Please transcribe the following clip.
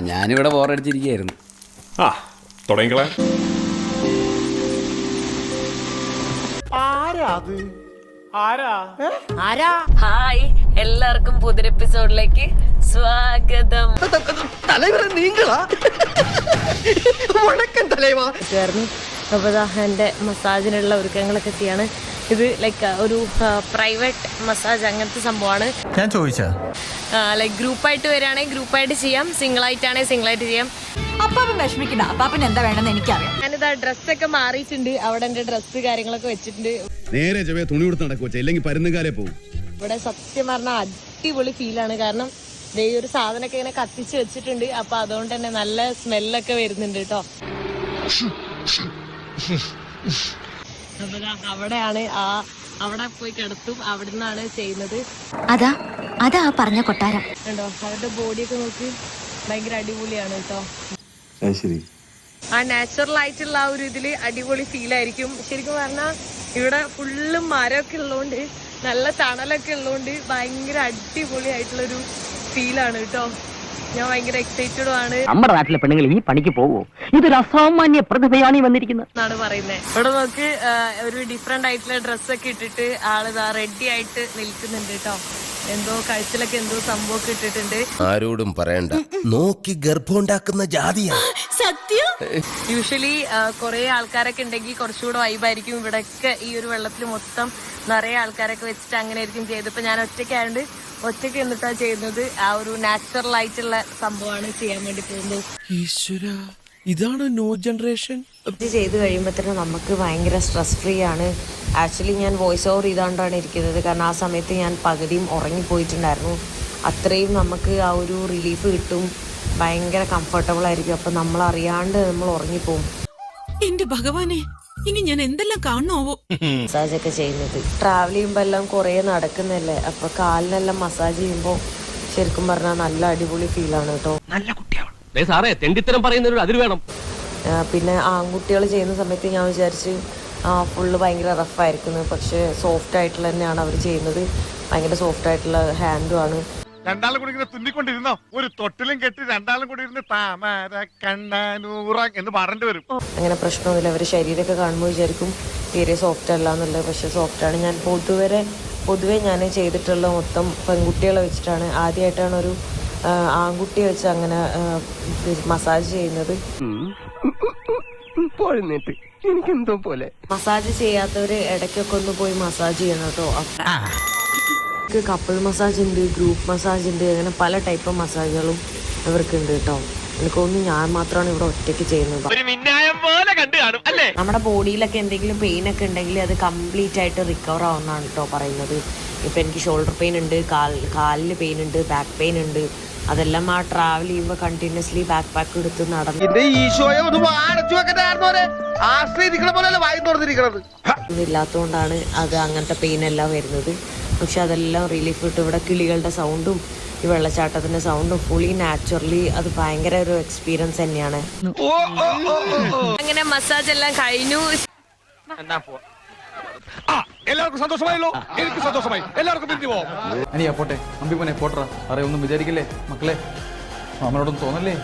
ഞാനിവിടെ ബോറടിച്ചിരിക്കുകയായിരുന്നു. തുടങ്ങിക്കളെ. ഹായ്, എല്ലാവർക്കും പുതിയ എപ്പിസോഡിലേക്ക് സ്വാഗതം. അപ്പൊ എന്റെ മസാജിനുള്ള ഒരുക്കങ്ങളൊക്കെ ചെയ്യാണ്. ഇത് ലൈക്ക് ഒരു പ്രൈവറ്റ് മസാജ് അങ്ങനത്തെ സംഭവമാണ്. ഞാൻ ചോദിച്ചാ ലൈക്ക് ഗ്രൂപ്പായിട്ട് വരികയാണെങ്കിൽ ഗ്രൂപ്പായിട്ട് ചെയ്യാം, സിംഗിൾ ആയിട്ടാണെങ്കിൽ സിംഗിൾ ആയിട്ട് ചെയ്യാം. അപ്പാപ്പൻ വിഷമിക്കണ്ട, അപ്പാപ്പൻ എന്താ വേണമെന്ന് എനിക്കറിയാം. ഞാനിതാ ഡ്രസ്സൊക്കെ മാറിയിട്ടുണ്ട്. അവിടെ എന്റെ ഡ്രസ്സ് കാര്യങ്ങളൊക്കെ വെച്ചിട്ടുണ്ട്. നേരെ ചൊവ്വേ തുണി കൊടുത്ത് നടക്കുവച്ച, ഇല്ലെങ്കിൽ പരുന്നുകാലേ പോകും. ഇവിടെ സത്യം പറഞ്ഞാൽ അടിപൊളി ഫീലാണ്. കാരണം ഈ ഒരു സാധനമൊക്കെ ഇങ്ങനെ കത്തിച്ച് വെച്ചിട്ടുണ്ട്. അപ്പൊ അതുകൊണ്ട് തന്നെ നല്ല സ്മെല്ലൊക്കെ വരുന്നുണ്ട് കേട്ടോ. അപ്പൊ അവിടെയാണ് അവിടെ പോയി കിടത്തും. അവിടെ നിന്നാണ് ചെയ്യുന്നത്. അതാ പറഞ്ഞ കൊട്ടാരം കണ്ടോ, അവരുടെ ബോഡിയൊക്കെ നോക്കി ഭയങ്കര അടിപൊളിയാണ് കേട്ടോ. ആ നാച്ചുറൽ ആയിട്ടുള്ള ആ ഒരു ഇതില് അടിപൊളി ഫീൽ ആയിരിക്കും. ശരിക്കും പറഞ്ഞാൽ ഇവിടെ ഫുള്ളും മരമൊക്കെ ഉള്ളതുകൊണ്ട് നല്ല തണലൊക്കെ ഉള്ളതുകൊണ്ട് ഭയങ്കര അടിപൊളി ആയിട്ടുള്ളൊരു ഫീലാണ് കേട്ടോ. ഞാൻ ഭയങ്കര എക്സൈറ്റഡും ആണ്. നമ്മുടെ നാട്ടിലെ പെണ്ണുങ്ങൾ ഈ പണിക്ക് പോവോ? ഇതൊരു അസാമാന്യ പ്രതിഭയാണ് വന്നിരിക്കുന്നത് എന്നാണ് പറയുന്നത്. ഇവിടെ നോക്ക് ഒരു ഡിഫറെന്റ് ആയിട്ടുള്ള ഡ്രസ്സൊക്കെ ഇട്ടിട്ട് ആളിതാ റെഡി ആയിട്ട് നിൽക്കുന്നുണ്ട് കേട്ടോ. എന്തോ കഴുത്തിലൊക്കെ എന്തോ സംഭവമൊക്കെ ഇട്ടിട്ടുണ്ട്. ആരോടും പറയണ്ട, നോക്കി ഗർഭമുണ്ടാക്കുന്ന ജാതിയാ സത്യം. യൂഷ്വലി കുറെ ആൾക്കാരൊക്കെ ഉണ്ടെങ്കിൽ കുറച്ചുകൂടെ വൈബായിരിക്കും. ഇവിടെയൊക്കെ ഈ ഒരു വെള്ളത്തിൽ മൊത്തം നിറയെ ആൾക്കാരൊക്കെ വെച്ചിട്ട് അങ്ങനെ ആയിരിക്കും ചെയ്തത്. ഇപ്പൊ ഞാൻ ഒറ്റയ്ക്കായതുകൊണ്ട് ഒറ്റയ്ക്ക് എന്നിട്ടാ ചെയ്യുന്നത്. ആ ഒരു നാച്ചുറൽ ആയിട്ടുള്ള സംഭവമാണ് ചെയ്യാൻ വേണ്ടി പോകുന്നത്. ഇതാണ് ന്യൂ ജനറേഷൻ. ഇത് ചെയ്ത് കഴിയുമ്പോൾ തന്നെ നമുക്ക് ഭയങ്കര സ്ട്രെസ് ഫ്രീ ആണ്. ആക്ച്വലി ഞാൻ വോയിസ് ഓവർ ചെയ്തുകൊണ്ടാണ് ഇരിക്കുന്നത്. കാരണം ആ സമയത്ത് ഞാൻ പകുതിയും ഉറങ്ങിപ്പോയിട്ടുണ്ടായിരുന്നു. അത്രയും നമുക്ക് ആ ഒരു റിലീഫ് കിട്ടും. ഭയങ്കര കംഫർട്ടബിൾ ആയിരിക്കും. അപ്പം നമ്മൾ അറിയാണ്ട് നമ്മൾ ഉറങ്ങിപ്പോവും. എന്റെ ഭഗവാനെ, ഇനി ഞാൻ എന്തെല്ലാം കാണണോ. മസാജ് ഒക്കെ ചെയ്യുന്നത് ട്രാവൽ ചെയ്യുമ്പോൾ എല്ലാം കുറേ നടക്കുന്നല്ലേ. അപ്പൊ കാലിനെല്ലാം മസാജ് ചെയ്യുമ്പോൾ ശരിക്കും പറഞ്ഞാൽ നല്ല അടിപൊളി ഫീലാണ് കേട്ടോ. നല്ല കുട്ടിയാണ് സാറേ, തെണ്ടിത്തരം പറയുന്നൊരു അതിര് വേണം. പിന്നെ ആൺകുട്ടികൾ ചെയ്യുന്ന സമയത്ത് ഞാൻ വിചാരിച്ച് ഫുള്ള് ഭയങ്കര റഫായിരിക്കുന്നു. പക്ഷെ സോഫ്റ്റ് ആയിട്ടുള്ള തന്നെയാണ് അവർ ചെയ്യുന്നത്. ഭയങ്കര സോഫ്റ്റ് ആയിട്ടുള്ള ഹാൻഡും ആണ്. രണ്ടാളും കൂടി ഇങ്ങനെ തുന്നിക്കൊണ്ടിരുന്നോ, ഒരു തൊട്ടിലും കെട്ടി രണ്ടാളും കൂടി ഇരുന്ന് താമര കണ്ണൂറ എന്ന് പറഞ്ഞിട്ട് വരും. അങ്ങനെ പ്രശ്നമൊന്നുമില്ല. അവർ ശരീരമൊക്കെ കാണുമ്പോൾ വിചാരിക്കും തീരെ സോഫ്റ്റ് അല്ല എന്നുള്ളത്. പക്ഷെ സോഫ്റ്റാണ്. ഞാൻ പൊതുവെ ഞാൻ ചെയ്തിട്ടുള്ള മൊത്തം പെൺകുട്ടികളെ വെച്ചിട്ടാണ്. ആദ്യമായിട്ടാണ് ഒരു ആൺകുട്ടിയെ വെച്ച് അങ്ങനെ മസാജ് ചെയ്യുന്നത്. എനിക്കെന്തോ പോലെ മസാജ് ചെയ്യാത്തവര് ഇടയ്ക്കൊക്കെ ഒന്ന് പോയി മസാജ് ചെയ്യണം കേട്ടോ. കപ്പിൾ മസാജ് ഉണ്ട്, ഗ്രൂപ്പ് മസാജ് ഉണ്ട്, അങ്ങനെ പല ടൈപ്പ് മസാജുകളും ഇവർക്കുണ്ട് കേട്ടോ. എനിക്കൊന്നും ഞാൻ മാത്രമാണ് ഇവിടെ ഒറ്റയ്ക്ക് ചെയ്യുന്നത്. നമ്മുടെ ബോഡിയിലൊക്കെ എന്തെങ്കിലും പെയിൻ ഒക്കെ ഉണ്ടെങ്കിൽ അത് കംപ്ലീറ്റ് ആയിട്ട് റിക്കവർ ആവുന്നതാണ് കേട്ടോ പറയുന്നത്. ഇപ്പം എനിക്ക് ഷോൾഡർ പെയിൻ ഉണ്ട്, കാലിന് പെയിൻ ഉണ്ട്, ബാക്ക് പെയിൻ ഉണ്ട്. അതെല്ലാം ആ ട്രാവൽ ചെയ്യുമ്പോൾ കണ്ടിന്യൂസ്ലി ബാക്ക് പാക്ക് എടുത്ത് നടന്നു ഇല്ലാത്തതുകൊണ്ടാണ് അത് അങ്ങനത്തെ പെയിൻ എല്ലാം വരുന്നത്. പക്ഷെ അതെല്ലാം റിലീഫ് കിട്ടും. ഇവിടെ കിളികളുടെ സൗണ്ടും ഈ വെള്ളച്ചാട്ടത്തിന്റെ സൗണ്ടും ഫുള്ളി നാച്ചുറലി അത് ഭയങ്കര ഒരു എക്സ്പീരിയൻസ് തന്നെയാണ്. അങ്ങനെ മസാജ് എല്ലാം കഴിഞ്ഞു. എല്ലാവർക്കും സന്തോഷമായല്ലോ. എനിക്ക് സന്തോഷമായി. എല്ലാവർക്കും പിരിഞ്ഞു പോവാം. അനിയാ പോട്ടെ, അമ്പി പോനെ പോട്ടറ. അറിയ ഒന്നും വിചാരിക്കില്ലേ മക്കളെ, നമ്മളോടൊന്നും തോന്നല്ലേ.